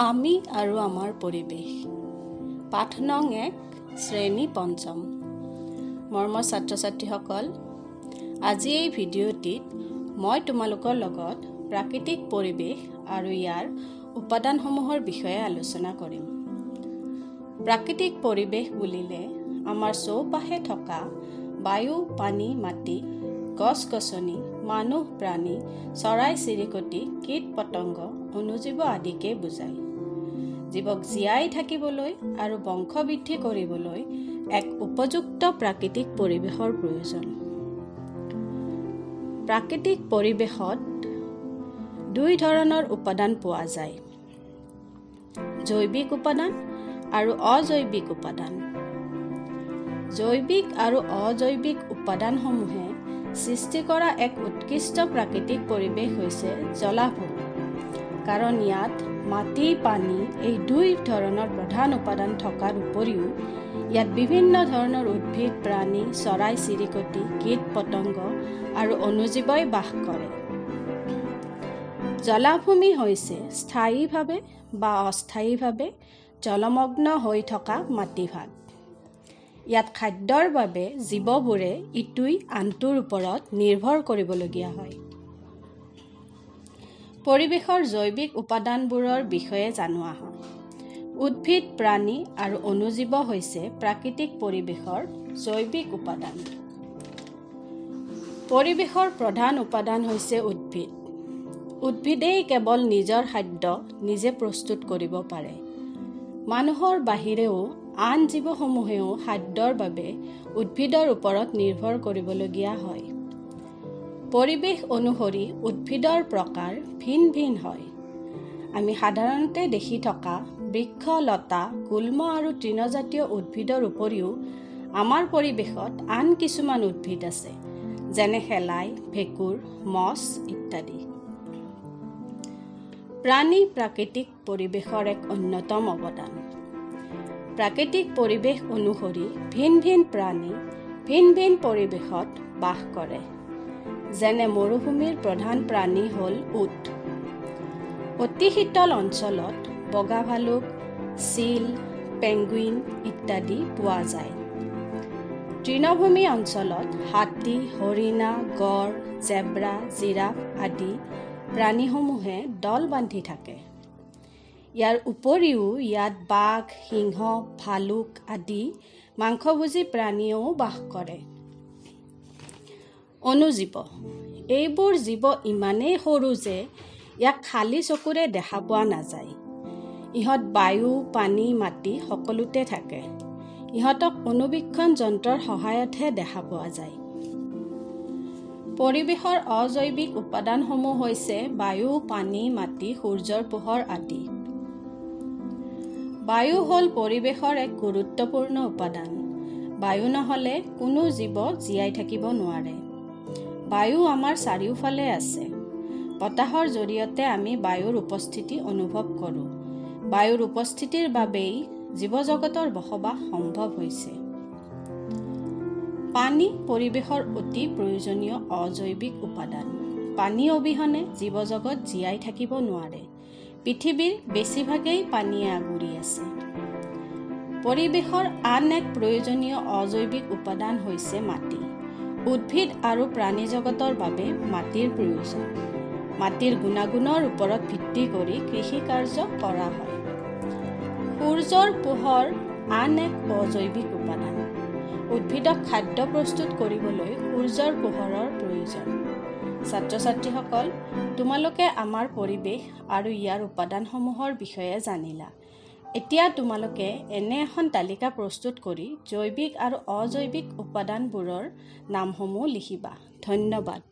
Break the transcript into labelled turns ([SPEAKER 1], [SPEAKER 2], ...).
[SPEAKER 1] আমি আৰু আমাৰ পৰিৱেশ পাঠ নং 1 শ্ৰেণী পঞ্চম। মৰমৰ ছাত্ৰ ছাত্ৰীসকল, আজি এই ভিডিঅ'টিত মই তোমালোকৰ লগত প্ৰাকৃতিক পৰিৱেশ আৰু ইয়াৰ উপাদানসমূহৰ বিষয়ে আলোচনা কৰিম। প্ৰাকৃতিক পৰিৱেশ বুলিলে আমাৰ চৌপাশে থকা বায়ু, পানী, মাটি, গছ-গছনি, মানুহ, প্ৰাণী, চৰাই-চিৰিকটি, কীট-পতংগ, অণুজীৱ আদিকে বুজায়। জীৱক জীয়াই থাকিবলৈ আৰু বংশবৃদ্ধি কৰিবলৈ এক উপযুক্ত প্ৰাকৃতিক পৰিৱেশৰ প্ৰয়োজন। প্ৰাকৃতিক পৰিৱেশত দুই ধৰণৰ উপাদান পোৱা যায়: জৈৱিক উপাদান আৰু অজৈৱিক উপাদান। জৈৱিক আৰু অজৈৱিক উপাদানসমূহে সৃষ্টি কৰা এক উৎকৃষ্ট প্ৰাকৃতিক পৰিৱেশ হৈছে জলাভূমি, কাৰণ ইয়াত মাটি, পানী এই দুই ধৰণৰ প্ৰধান উপাদান থকাৰ উপৰিও ইয়াত বিভিন্ন ধৰণৰ উদ্ভিদ, প্ৰাণী, চৰাই-চিৰিকটি, কীট-পতংগ আৰু অণুজীৱই বাস কৰে। জলাভূমি হৈছে স্থায়ীভাৱে বা অস্থায়ীভাৱে জলমগ্ন হৈ থকা মাটিভাগ। ইয়াত খাদ্যৰ বাবে জীৱবোৰে ইটোই আনটোৰ ওপৰত নিৰ্ভৰ কৰিবলগীয়া হয়। পৰিৱেশৰ জৈৱিক উপাদানবোৰৰ বিষয়ে জনোৱা হয়। উদ্ভিদ, প্ৰাণী আৰু অণুজীৱ হৈছে প্ৰাকৃতিক পৰিৱেশৰ জৈৱিক উপাদান। পৰিৱেশৰ প্ৰধান উপাদান হৈছে উদ্ভিদ। উদ্ভিদেই কেৱল নিজৰ খাদ্য নিজে প্ৰস্তুত কৰিব পাৰে। মানুহৰ বাহিৰেও আন জীৱসমূহেও খাদ্যৰ বাবে উদ্ভিদৰ ওপৰত নিৰ্ভৰ কৰিবলগীয়া হয়। পৰিৱেশ অনুসৰি উদ্ভিদৰ প্ৰকাৰ ভিন ভিন হয়। আমি সাধাৰণতে দেখি থকা বৃক্ষ, লতা, গুল্ম আৰু তৃণজাতীয় উদ্ভিদৰ উপৰিও আমাৰ পৰিৱেশত আন কিছুমান উদ্ভিদ আছে, যেনে শেলাই, ভেঁকুৰ, মছ ইত্যাদি। প্ৰাণী প্ৰাকৃতিক পৰিৱেশৰ এক অন্যতম অৱদান। প্ৰাকৃতিক পৰিৱেশ অনুসৰি ভিন ভিন প্ৰাণী ভিন ভিন পৰিৱেশত বাস কৰে, যেনে মৰুভূমিৰ প্ৰধান প্ৰাণী হ'ল উট। অতি শীতল অঞ্চলত বগা ভালুক, চিল, পেঙ্গুইন ইত্যাদি পোৱা যায়। তৃণভূমি অঞ্চলত হাতী, হৰিণা, গড়, জেব্ৰা, জিৰাফ আদি প্ৰাণীসমূহে দল বান্ধি থাকে। ইয়াৰ উপৰিও ইয়াত বাঘ, সিংহ, ভালুক আদি মাংসভোজী প্ৰাণীয়েও বাস কৰে। অণুজীৱ। এইবোৰ জীৱ ইমানেই সৰু যে ইয়াক খালী চকুৰে দেখা পোৱা নাযায়। ইহঁত বায়ু, পানী, মাটি সকলোতে থাকে। ইহঁতক অণুবীক্ষণ যন্ত্ৰৰ সহায়তহে দেখা পোৱা যায়। পৰিৱেশৰ অজৈৱিক উপাদানসমূহ হৈছে বায়ু, পানী, মাটি, সূৰ্যৰ পোহৰ আদি। বায়ু হ'ল পৰিৱেশৰ এক গুৰুত্বপূৰ্ণ উপাদান। বায়ু নহ'লে কোনো জীৱ জীয়াই থাকিব নোৱাৰে। বায়ু আমাৰ চাৰিওফালে আছে। বতাহৰ জৰিয়তে আমি বায়ুৰ উপস্থিতি অনুভৱ কৰোঁ। বায়ুৰ উপস্থিতিৰ বাবেই জীৱজগতৰ বসবাস সম্ভৱ হৈছে। পানী পৰিৱেশৰ অতি প্ৰয়োজনীয় অজৈৱিক উপাদান। পানী অবিহনে জীৱজগত জীয়াই থাকিব নোৱাৰে। পৃথিৱীৰ বেছিভাগেই পানীয়ে আগুৰি আছে। পৰিৱেশৰ আন এক প্ৰয়োজনীয় অজৈৱিক উপাদান হৈছে মাটি। উদ্ভিদ আৰু প্ৰাণী জগতৰ বাবে মাটিৰ প্ৰয়োজন। মাটিৰ গুণাগুণৰ ওপৰত ভিত্তি কৰি কৃষি কাৰ্য কৰা হয়। সূৰ্যৰ পোহৰ আন এক অজৈৱিক উপাদান। উদ্ভিদক খাদ্য প্ৰস্তুত কৰিবলৈ সূৰ্যৰ পোহৰৰ প্ৰয়োজন। ছাত্ৰ-ছাত্ৰীসকল, তোমালোকে আমাৰ পৰিৱেশ আৰু ইয়াৰ উপাদানসমূহৰ বিষয়ে জানিলা। এতিয়া তোমালোকে এনে এখন তালিকা প্ৰস্তুত কৰি জৈৱিক আৰু অজৈৱিক উপাদানবোৰৰ নামসমূহ লিখিবা। ধন্যবাদ।